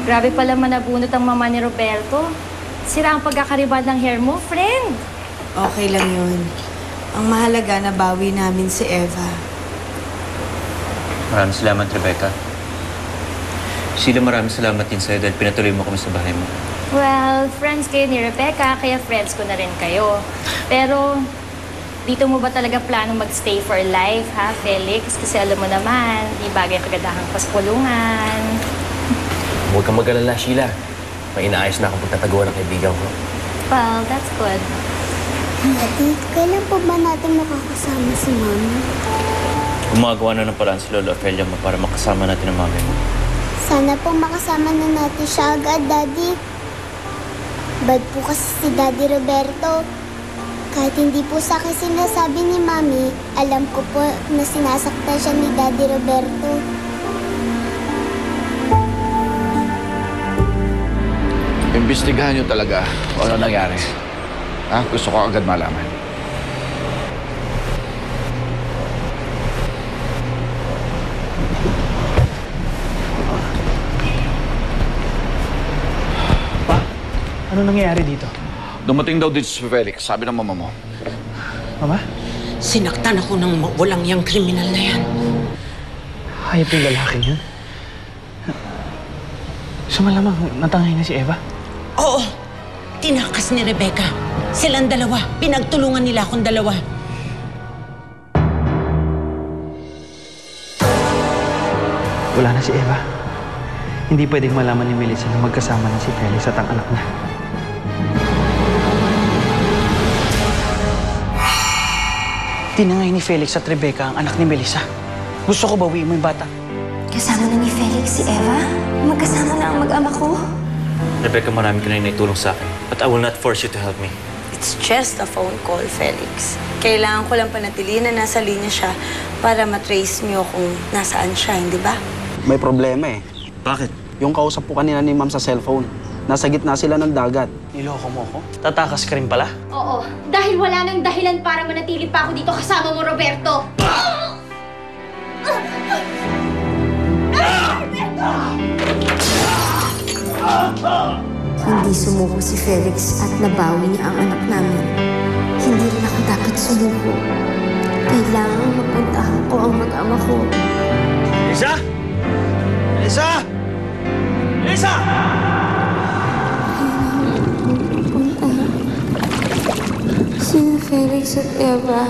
Grabe pala manabunot ang mama ni Roberto. Sira ang pagkakaribad ng hair mo, friend. Okay lang yun. Ang mahalaga na bawi namin si Eva. Maraming salamat, Rebecca. Sheila, maraming salamat din sa'yo dahil pinatuloy mo kami sa bahay mo. Well, friends kayo ni Rebecca, kaya friends ko na rin kayo. Pero, dito mo ba talaga plano magstay for life, ha, Felix? Kasi alam mo naman, di bagay kagadahan pa sa kulungan. Huwag kang mag-alala, Sheila. May inaayos na akong pagtataguan ng kaibigan ko. Well, that's good. Daddy, kailan po ba natin makakasama si Mami? Gumagawa na ng paraan si Lola Ophelia mo para makasama natin ang mami mo. Sana po makasama na natin siya agad, Daddy. Bad po kasi si Daddy Roberto. Kahit hindi po sa akin sinasabi ni Mami, alam ko po na sinasaktan siya ni Daddy Roberto. Imbestigahan nyo talaga kung ano nangyari. Ha? Gusto ko agad malaman. Pa, ano nangyayari dito? Dumating daw dito si Felix, sabi ng mama mo. Mama? Sinaktan ako ng walang yang kriminal na yan. Hayop yung lalaking yun. So malamang natangay na si Eva? Oo, tinakas ni Rebecca. Silang dalawa, pinagtulungan nila akong dalawa. Wala na si Eva. Hindi pwedeng malaman ni Melissa na magkasama na si Felix at ang anak na. Tinangay ni Felix at Rebecca ang anak ni Melissa. Gusto ko bawiin mo yung bata. Kasama na ni Felix si Eva? Magkasama na ang mag-ama ko? Rebecca, marami ka na naitulong sa akin. But I will not force you to help me. It's just a phone call, Felix. Kailangan ko lang panatilin na nasa linya siya para matrace niyo kung nasaan siya, hindi ba? May problema eh. Bakit? Yung kausap po kanina ni Ma'am sa cellphone. Nasa gitna sila ng dagat. Niloko mo ako? Tatakas ka rin pala? Oo, dahil wala nang dahilan para manatili pa ako dito kasama mo, Roberto. Hindi sumuko si Felix at nabawi niya ang anak namin. Hindi rin ako dapat sumuko. Kailangan mapuntahan ko ang mag-ama ko. Melissa! Melissa! Melissa! Sina Felix at Eva?